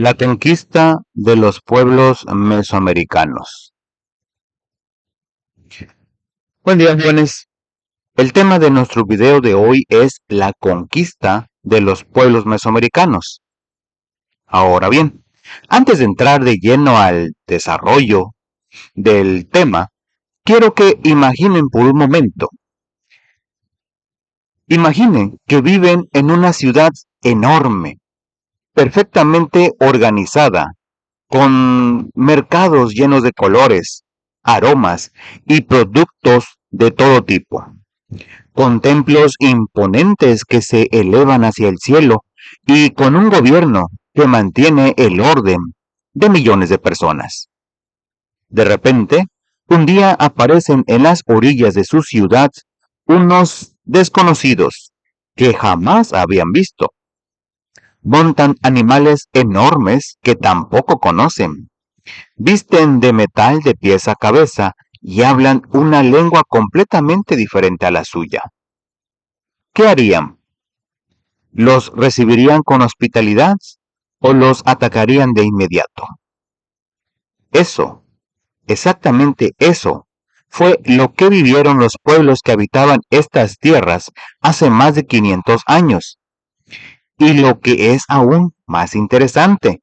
La conquista de los pueblos mesoamericanos. Buen día, jóvenes. El tema de nuestro video de hoy es la conquista de los pueblos mesoamericanos. Ahora bien, antes de entrar de lleno al desarrollo del tema, quiero que imaginen por un momento. Imaginen que viven en una ciudad enorme, perfectamente organizada, con mercados llenos de colores, aromas y productos de todo tipo, con templos imponentes que se elevan hacia el cielo y con un gobierno que mantiene el orden de millones de personas. De repente, un día aparecen en las orillas de su ciudad unos desconocidos que jamás habían visto. Montan animales enormes que tampoco conocen. Visten de metal de pies a cabeza y hablan una lengua completamente diferente a la suya. ¿Qué harían? ¿Los recibirían con hospitalidad o los atacarían de inmediato? Eso, exactamente eso, fue lo que vivieron los pueblos que habitaban estas tierras hace más de 500 años. Y lo que es aún más interesante,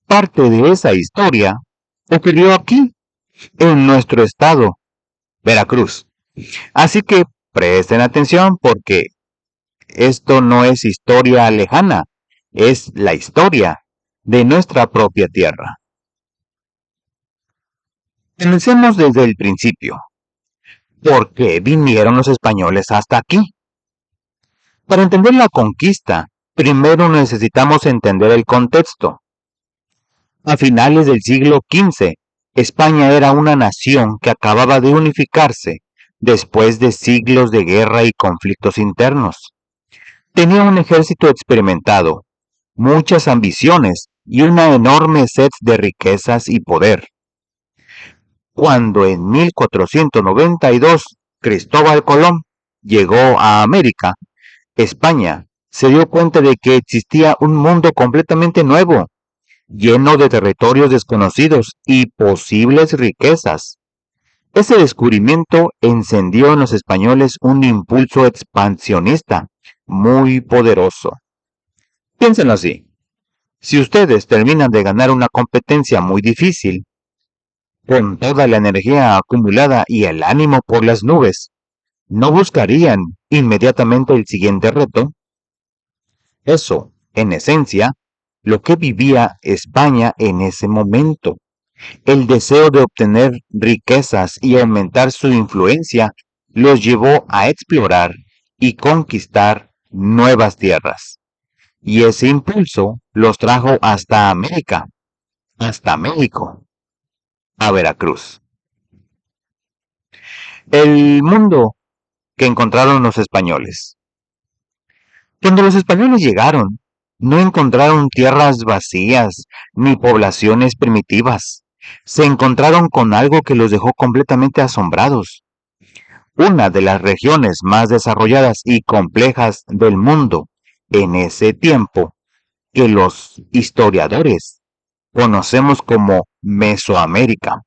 parte de esa historia ocurrió aquí, en nuestro estado, Veracruz. Así que presten atención porque esto no es historia lejana, es la historia de nuestra propia tierra. Comencemos desde el principio. ¿Por qué vinieron los españoles hasta aquí? Para entender la conquista, primero necesitamos entender el contexto. A finales del siglo XV, España era una nación que acababa de unificarse después de siglos de guerra y conflictos internos. Tenía un ejército experimentado, muchas ambiciones y una enorme sed de riquezas y poder. Cuando en 1492 Cristóbal Colón llegó a América, España se dio cuenta de que existía un mundo completamente nuevo, lleno de territorios desconocidos y posibles riquezas. Ese descubrimiento encendió en los españoles un impulso expansionista muy poderoso. Piénsenlo así. Si ustedes terminan de ganar una competencia muy difícil, con toda la energía acumulada y el ánimo por las nubes, ¿no buscarían inmediatamente el siguiente reto? Eso, en esencia, lo que vivía España en ese momento. El deseo de obtener riquezas y aumentar su influencia los llevó a explorar y conquistar nuevas tierras. Y ese impulso los trajo hasta América, hasta México, a Veracruz. El mundo que encontraron los españoles. Cuando los españoles llegaron, no encontraron tierras vacías ni poblaciones primitivas. Se encontraron con algo que los dejó completamente asombrados. Una de las regiones más desarrolladas y complejas del mundo en ese tiempo, que los historiadores conocemos como Mesoamérica.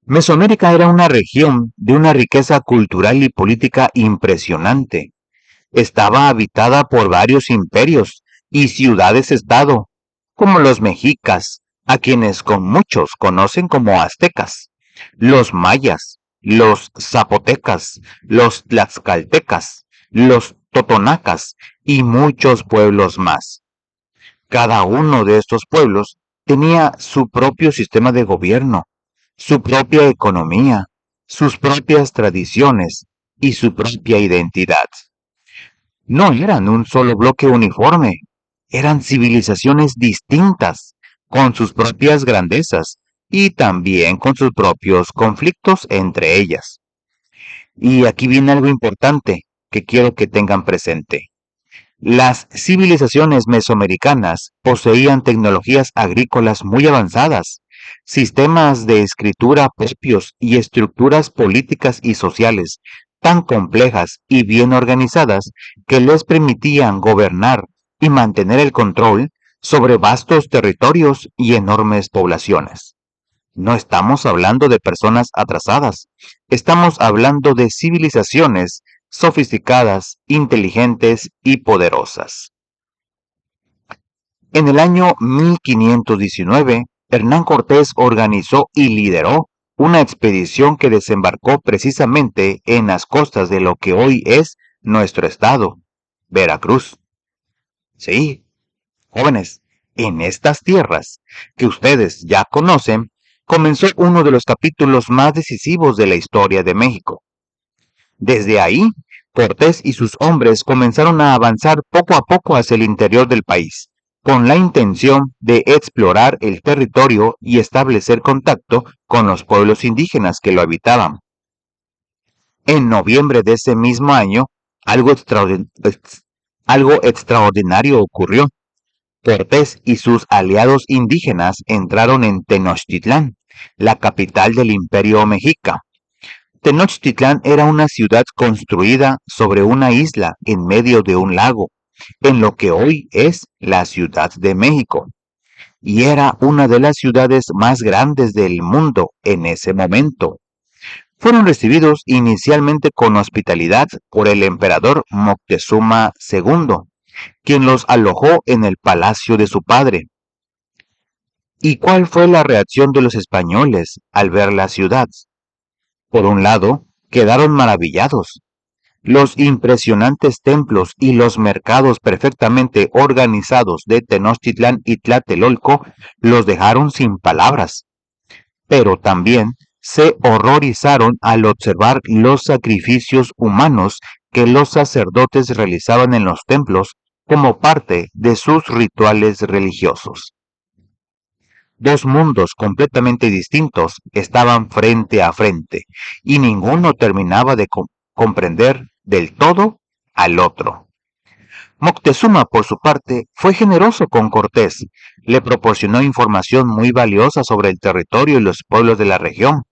Mesoamérica era una región de una riqueza cultural y política impresionante. Estaba habitada por varios imperios y ciudades-estado, como los mexicas, a quienes con muchos conocen como aztecas, los mayas, los zapotecas, los tlaxcaltecas, los totonacas y muchos pueblos más. Cada uno de estos pueblos tenía su propio sistema de gobierno, su propia economía, sus propias tradiciones y su propia identidad. No eran un solo bloque uniforme, eran civilizaciones distintas, con sus propias grandezas y también con sus propios conflictos entre ellas. Y aquí viene algo importante que quiero que tengan presente. Las civilizaciones mesoamericanas poseían tecnologías agrícolas muy avanzadas, sistemas de escritura propios y estructuras políticas y sociales tan complejas y bien organizadas que les permitían gobernar y mantener el control sobre vastos territorios y enormes poblaciones. No estamos hablando de personas atrasadas, estamos hablando de civilizaciones sofisticadas, inteligentes y poderosas. En el año 1519, Hernán Cortés organizó y lideró una expedición que desembarcó precisamente en las costas de lo que hoy es nuestro estado, Veracruz. Sí, jóvenes, en estas tierras que ustedes ya conocen, comenzó uno de los capítulos más decisivos de la historia de México. Desde ahí, Cortés y sus hombres comenzaron a avanzar poco a poco hacia el interior del país, con la intención de explorar el territorio y establecer contacto con los pueblos indígenas que lo habitaban. En noviembre de ese mismo año, algo extraordinario ocurrió. Cortés y sus aliados indígenas entraron en Tenochtitlán, la capital del Imperio Mexica. Tenochtitlán era una ciudad construida sobre una isla en medio de un lago, en lo que hoy es la Ciudad de México, y era una de las ciudades más grandes del mundo en ese momento. Fueron recibidos inicialmente con hospitalidad por el emperador Moctezuma II, quien los alojó en el palacio de su padre. ¿Y cuál fue la reacción de los españoles al ver la ciudad? Por un lado, quedaron maravillados. Los impresionantes templos y los mercados perfectamente organizados de Tenochtitlán y Tlatelolco los dejaron sin palabras. Pero también se horrorizaron al observar los sacrificios humanos que los sacerdotes realizaban en los templos como parte de sus rituales religiosos. Dos mundos completamente distintos estaban frente a frente, y ninguno terminaba de comprender del todo al otro. Moctezuma, por su parte, fue generoso con Cortés, le proporcionó información muy valiosa sobre el territorio y los pueblos de la región.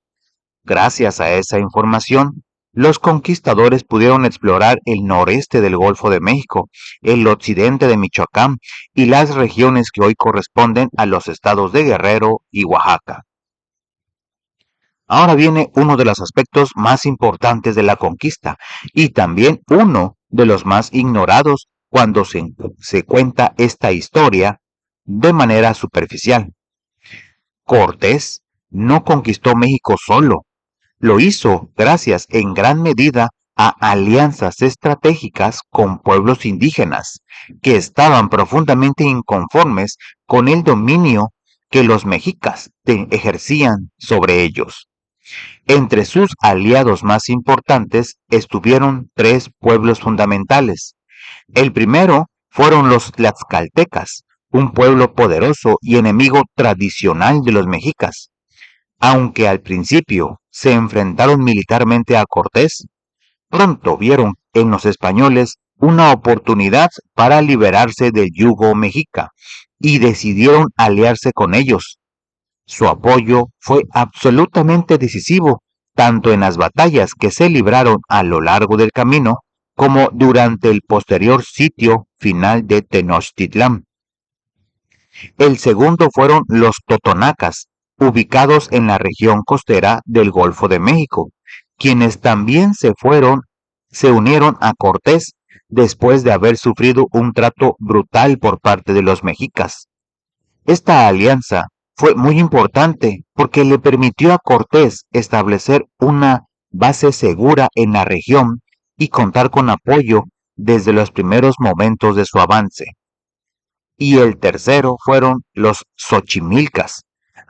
Gracias a esa información, los conquistadores pudieron explorar el noreste del Golfo de México, el occidente de Michoacán y las regiones que hoy corresponden a los estados de Guerrero y Oaxaca. Ahora viene uno de los aspectos más importantes de la conquista y también uno de los más ignorados cuando se cuenta esta historia de manera superficial. Cortés no conquistó México solo. Lo hizo gracias en gran medida a alianzas estratégicas con pueblos indígenas que estaban profundamente inconformes con el dominio que los mexicas ejercían sobre ellos. Entre sus aliados más importantes estuvieron tres pueblos fundamentales. El primero fueron los tlaxcaltecas, un pueblo poderoso y enemigo tradicional de los mexicas. Aunque al principio se enfrentaron militarmente a Cortés, pronto vieron en los españoles una oportunidad para liberarse del yugo mexica y decidieron aliarse con ellos. Su apoyo fue absolutamente decisivo, tanto en las batallas que se libraron a lo largo del camino como durante el posterior sitio final de Tenochtitlán. El segundo fueron los totonacas, ubicados en la región costera del Golfo de México, quienes también se unieron a Cortés después de haber sufrido un trato brutal por parte de los mexicas. Esta alianza fue muy importante porque le permitió a Cortés establecer una base segura en la región y contar con apoyo desde los primeros momentos de su avance. Y el tercero fueron los xochimilcas,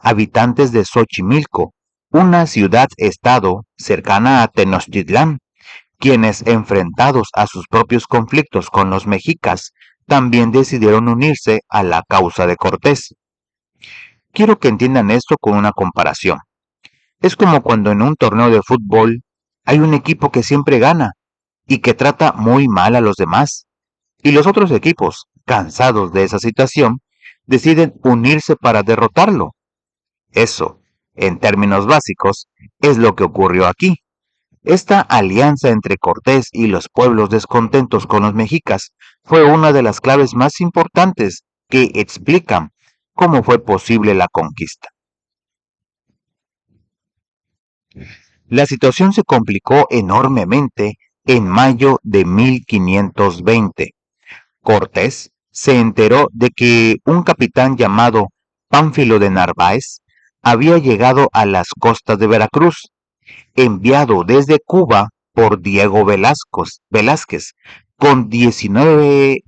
habitantes de Xochimilco, una ciudad-estado cercana a Tenochtitlán, quienes, enfrentados a sus propios conflictos con los mexicas, también decidieron unirse a la causa de Cortés. Quiero que entiendan esto con una comparación. Es como cuando en un torneo de fútbol hay un equipo que siempre gana y que trata muy mal a los demás, y los otros equipos, cansados de esa situación, deciden unirse para derrotarlo. Eso, en términos básicos, es lo que ocurrió aquí. Esta alianza entre Cortés y los pueblos descontentos con los mexicas fue una de las claves más importantes que explican cómo fue posible la conquista. La situación se complicó enormemente en mayo de 1520. Cortés se enteró de que un capitán llamado Pánfilo de Narváez había llegado a las costas de Veracruz, enviado desde Cuba por Diego Velázquez, con 19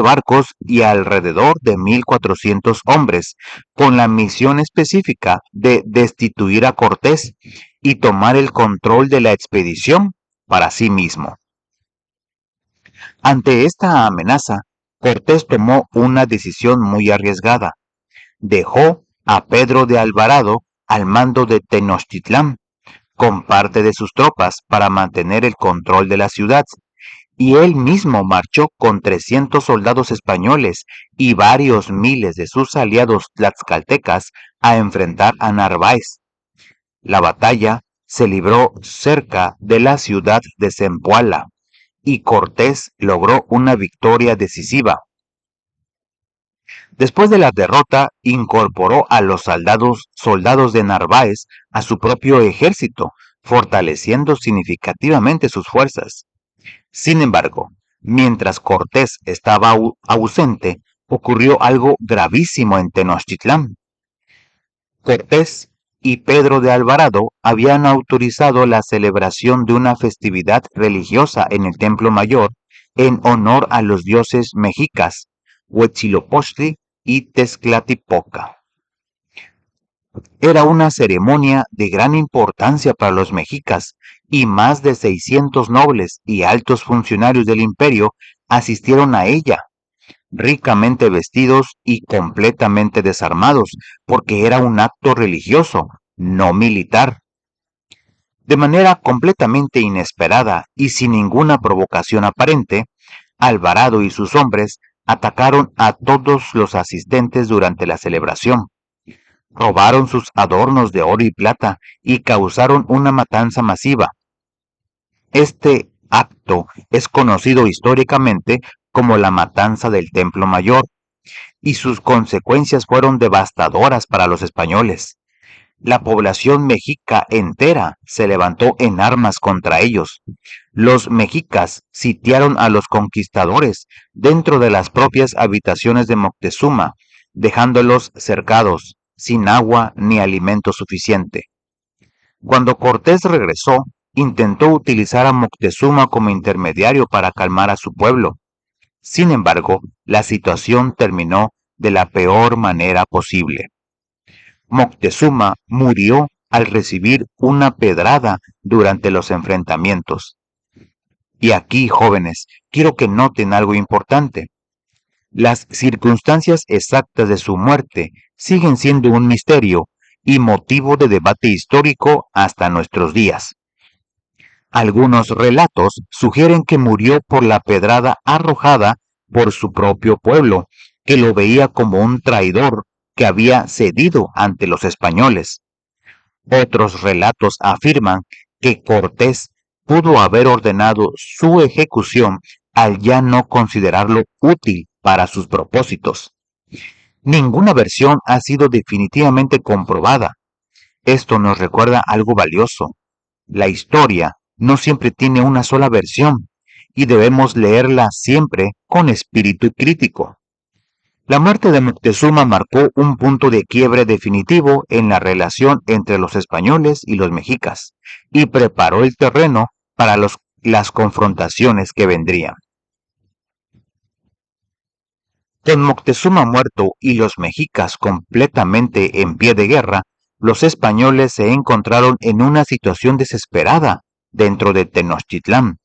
barcos y alrededor de 1,400 hombres, con la misión específica de destituir a Cortés y tomar el control de la expedición para sí mismo. Ante esta amenaza, Cortés tomó una decisión muy arriesgada. Dejó a Pedro de Alvarado al mando de Tenochtitlán, con parte de sus tropas para mantener el control de la ciudad, y él mismo marchó con 300 soldados españoles y varios miles de sus aliados tlaxcaltecas a enfrentar a Narváez. La batalla se libró cerca de la ciudad de Zempoala, y Cortés logró una victoria decisiva. Después de la derrota, incorporó a los soldados de Narváez a su propio ejército, fortaleciendo significativamente sus fuerzas. Sin embargo, mientras Cortés estaba ausente, ocurrió algo gravísimo en Tenochtitlán. Cortés y Pedro de Alvarado habían autorizado la celebración de una festividad religiosa en el Templo Mayor en honor a los dioses mexicas, Huitzilopochtli y Tezcatlipoca. Era una ceremonia de gran importancia para los mexicas, y más de 600 nobles y altos funcionarios del imperio asistieron a ella, ricamente vestidos y completamente desarmados, porque era un acto religioso, no militar. De manera completamente inesperada y sin ninguna provocación aparente, Alvarado y sus hombres atacaron a todos los asistentes durante la celebración. Robaron sus adornos de oro y plata y causaron una matanza masiva. Este acto es conocido históricamente como la Matanza del Templo Mayor, y sus consecuencias fueron devastadoras para los españoles. La población mexica entera se levantó en armas contra ellos. Los mexicas sitiaron a los conquistadores dentro de las propias habitaciones de Moctezuma, dejándolos cercados, sin agua ni alimento suficiente. Cuando Cortés regresó, intentó utilizar a Moctezuma como intermediario para calmar a su pueblo. Sin embargo, la situación terminó de la peor manera posible. Moctezuma murió al recibir una pedrada durante los enfrentamientos. Y aquí, jóvenes, quiero que noten algo importante. Las circunstancias exactas de su muerte siguen siendo un misterio y motivo de debate histórico hasta nuestros días. Algunos relatos sugieren que murió por la pedrada arrojada por su propio pueblo, que lo veía como un traidor que había cedido ante los españoles. Otros relatos afirman que Cortés pudo haber ordenado su ejecución al ya no considerarlo útil para sus propósitos. Ninguna versión ha sido definitivamente comprobada. Esto nos recuerda algo valioso. La historia no siempre tiene una sola versión, y debemos leerla siempre con espíritu crítico. La muerte de Moctezuma marcó un punto de quiebre definitivo en la relación entre los españoles y los mexicas, y preparó el terreno para las confrontaciones que vendrían. Con Moctezuma muerto y los mexicas completamente en pie de guerra, los españoles se encontraron en una situación desesperada dentro de Tenochtitlán.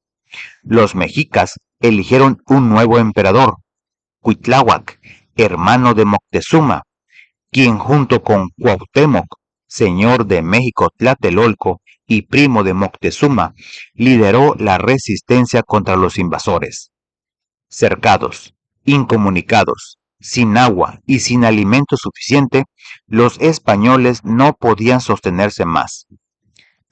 Los mexicas eligieron un nuevo emperador, Cuitláhuac, hermano de Moctezuma, quien junto con Cuauhtémoc, señor de México Tlatelolco y primo de Moctezuma, lideró la resistencia contra los invasores. Cercados, incomunicados, sin agua y sin alimento suficiente, los españoles no podían sostenerse más.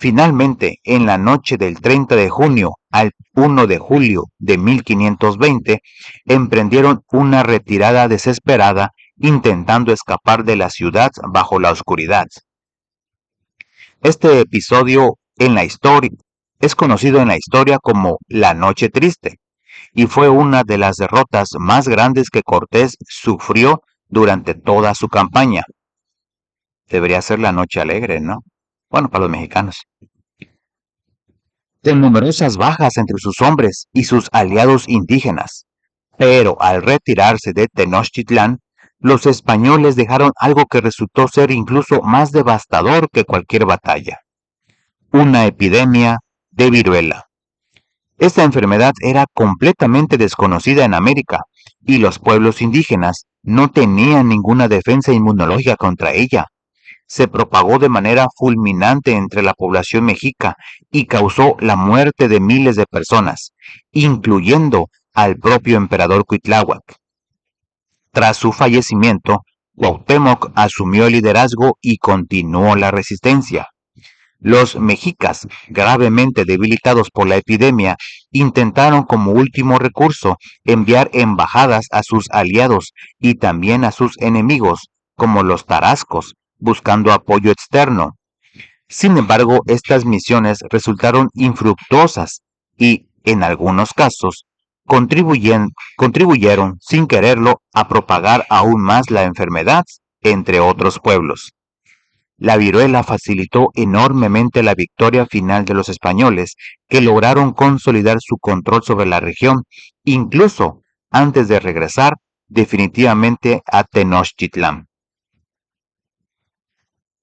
Finalmente, en la noche del 30 de junio al 1 de julio de 1520, emprendieron una retirada desesperada intentando escapar de la ciudad bajo la oscuridad. Este episodio en la historia es conocido en la historia como la Noche Triste y fue una de las derrotas más grandes que Cortés sufrió durante toda su campaña. Debería ser la Noche Alegre, ¿no? Bueno, para los mexicanos. Con numerosas bajas entre sus hombres y sus aliados indígenas. Pero al retirarse de Tenochtitlán, los españoles dejaron algo que resultó ser incluso más devastador que cualquier batalla: una epidemia de viruela. Esta enfermedad era completamente desconocida en América y los pueblos indígenas no tenían ninguna defensa inmunológica contra ella. Se propagó de manera fulminante entre la población mexica y causó la muerte de miles de personas, incluyendo al propio emperador Cuitláhuac. Tras su fallecimiento, Cuauhtémoc asumió el liderazgo y continuó la resistencia. Los mexicas, gravemente debilitados por la epidemia, intentaron como último recurso enviar embajadas a sus aliados y también a sus enemigos, como los tarascos, buscando apoyo externo. Sin embargo, estas misiones resultaron infructuosas y, en algunos casos, contribuyeron sin quererlo a propagar aún más la enfermedad entre otros pueblos. La viruela facilitó enormemente la victoria final de los españoles, que lograron consolidar su control sobre la región, incluso antes de regresar definitivamente a Tenochtitlán.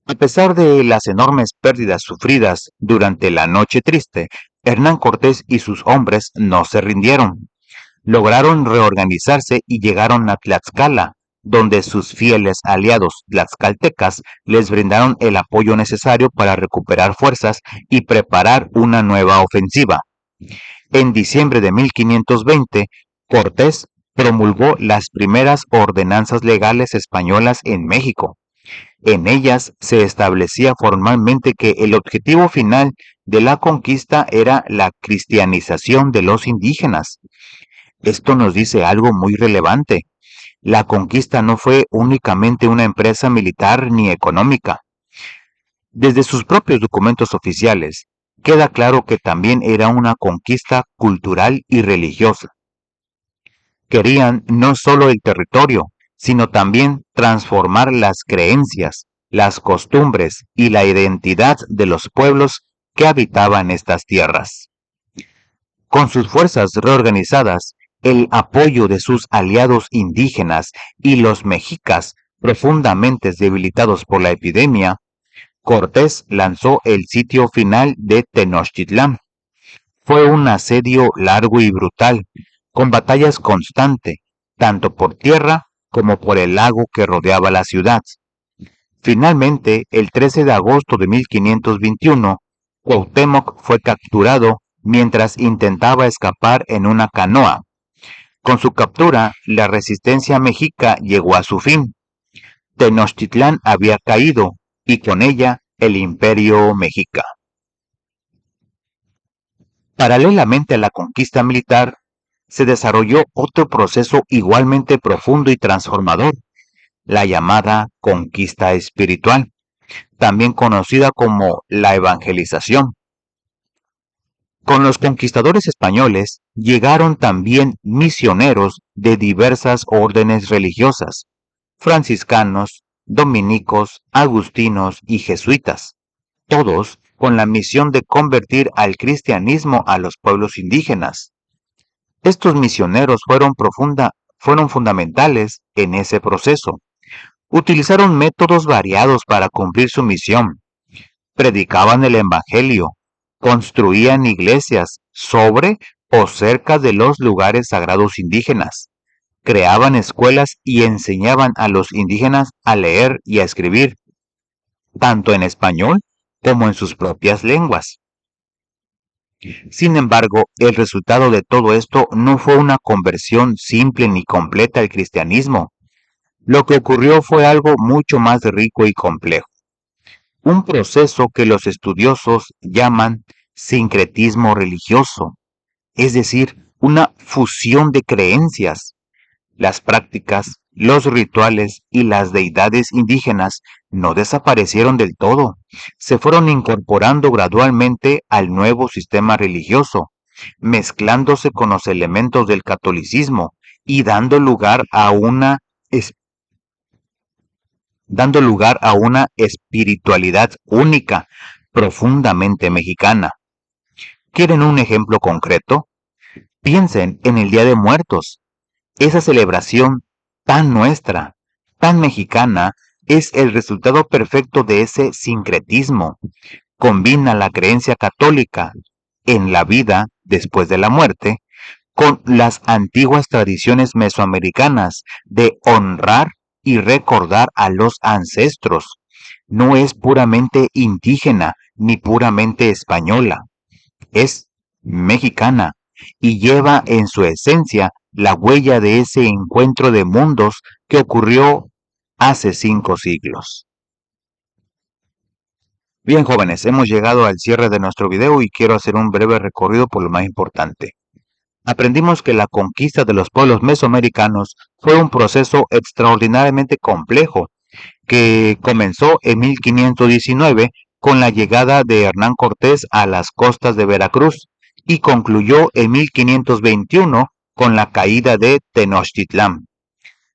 A pesar de las enormes pérdidas sufridas durante la Noche Triste, Hernán Cortés y sus hombres no se rindieron. Lograron reorganizarse y llegaron a Tlaxcala, donde sus fieles aliados tlaxcaltecas les brindaron el apoyo necesario para recuperar fuerzas y preparar una nueva ofensiva. En diciembre de 1520, Cortés promulgó las primeras ordenanzas legales españolas en México. En ellas se establecía formalmente que el objetivo final de la conquista era la cristianización de los indígenas. Esto nos dice algo muy relevante. La conquista no fue únicamente una empresa militar ni económica. Desde sus propios documentos oficiales, queda claro que también era una conquista cultural y religiosa. Querían no solo el territorio, sino también transformar las creencias, las costumbres y la identidad de los pueblos que habitaban estas tierras. Con sus fuerzas reorganizadas, el apoyo de sus aliados indígenas y los mexicas profundamente debilitados por la epidemia, Cortés lanzó el sitio final de Tenochtitlán. Fue un asedio largo y brutal, con batallas constantes, tanto por tierra como por el lago que rodeaba la ciudad. Finalmente, el 13 de agosto de 1521, Cuauhtémoc fue capturado mientras intentaba escapar en una canoa. Con su captura, la resistencia mexica llegó a su fin. Tenochtitlán había caído y con ella el imperio mexica. Paralelamente a la conquista militar, se desarrolló otro proceso igualmente profundo y transformador, la llamada conquista espiritual, también conocida como la evangelización. Con los conquistadores españoles llegaron también misioneros de diversas órdenes religiosas: franciscanos, dominicos, agustinos y jesuitas, todos con la misión de convertir al cristianismo a los pueblos indígenas. Estos misioneros fueron fundamentales en ese proceso. Utilizaron métodos variados para cumplir su misión. Predicaban el Evangelio, construían iglesias sobre o cerca de los lugares sagrados indígenas, creaban escuelas y enseñaban a los indígenas a leer y a escribir, tanto en español como en sus propias lenguas. Sin embargo, el resultado de todo esto no fue una conversión simple ni completa al cristianismo. Lo que ocurrió fue algo mucho más rico y complejo. un proceso que los estudiosos llaman sincretismo religioso, es decir, una fusión de creencias. Las prácticas, los rituales y las deidades indígenas no desaparecieron del todo, se fueron incorporando gradualmente al nuevo sistema religioso, mezclándose con los elementos del catolicismo y dando lugar a una espiritualidad única, profundamente mexicana. ¿Quieren un ejemplo concreto? Piensen en el Día de Muertos. Esa celebración tan nuestra, tan mexicana, es el resultado perfecto de ese sincretismo. Combina la creencia católica en la vida después de la muerte con las antiguas tradiciones mesoamericanas de honrar y recordar a los ancestros. No es puramente indígena ni puramente española, es mexicana y lleva en su esencia la huella de ese encuentro de mundos que ocurrió hace 5 siglos. Bien, jóvenes, hemos llegado al cierre de nuestro video y quiero hacer un breve recorrido por lo más importante. Aprendimos que la conquista de los pueblos mesoamericanos fue un proceso extraordinariamente complejo que comenzó en 1519 con la llegada de Hernán Cortés a las costas de Veracruz y concluyó en 1521 con la caída de Tenochtitlán.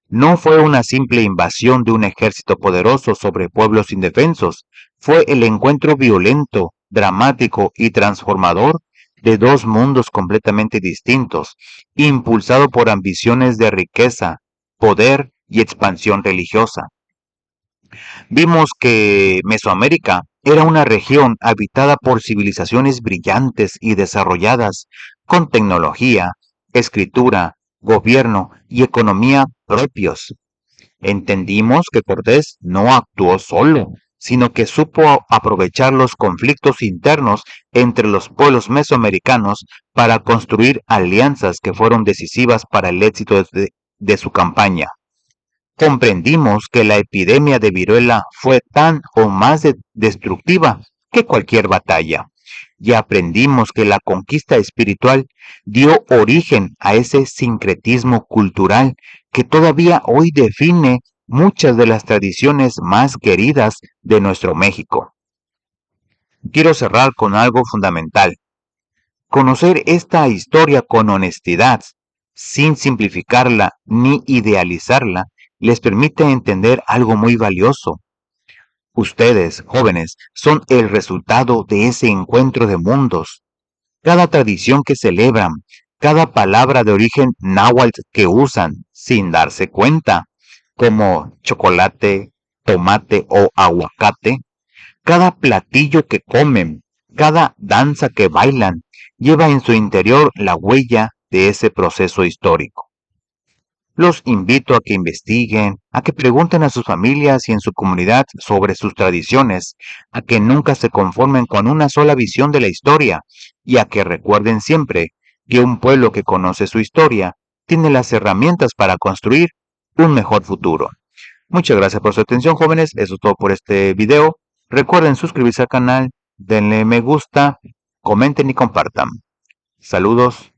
No fue una simple invasión de un ejército poderoso sobre pueblos indefensos, fue el encuentro violento, dramático y transformador de dos mundos completamente distintos, impulsado por ambiciones de riqueza, poder y expansión religiosa. Vimos que Mesoamérica era una región habitada por civilizaciones brillantes y desarrolladas, con tecnología, escritura, gobierno y economía propios. Entendimos que Cortés no actuó solo, sino que supo aprovechar los conflictos internos entre los pueblos mesoamericanos para construir alianzas que fueron decisivas para el éxito de su campaña. Comprendimos que la epidemia de viruela fue tan o más destructiva que cualquier batalla, y aprendimos que la conquista espiritual dio origen a ese sincretismo cultural que todavía hoy define muchas de las tradiciones más queridas de nuestro México. Quiero cerrar con algo fundamental. Conocer esta historia con honestidad, sin simplificarla ni idealizarla, les permite entender algo muy valioso. Ustedes, jóvenes, son el resultado de ese encuentro de mundos. Cada tradición que celebran, cada palabra de origen náhuatl que usan sin darse cuenta, como chocolate, tomate o aguacate, cada platillo que comen, cada danza que bailan, lleva en su interior la huella de ese proceso histórico. Los invito a que investiguen, a que pregunten a sus familias y en su comunidad sobre sus tradiciones, a que nunca se conformen con una sola visión de la historia y a que recuerden siempre que un pueblo que conoce su historia tiene las herramientas para construir un mejor futuro. Muchas gracias por su atención, jóvenes. Eso es todo por este video. Recuerden suscribirse al canal, denle me gusta, comenten y compartan. Saludos.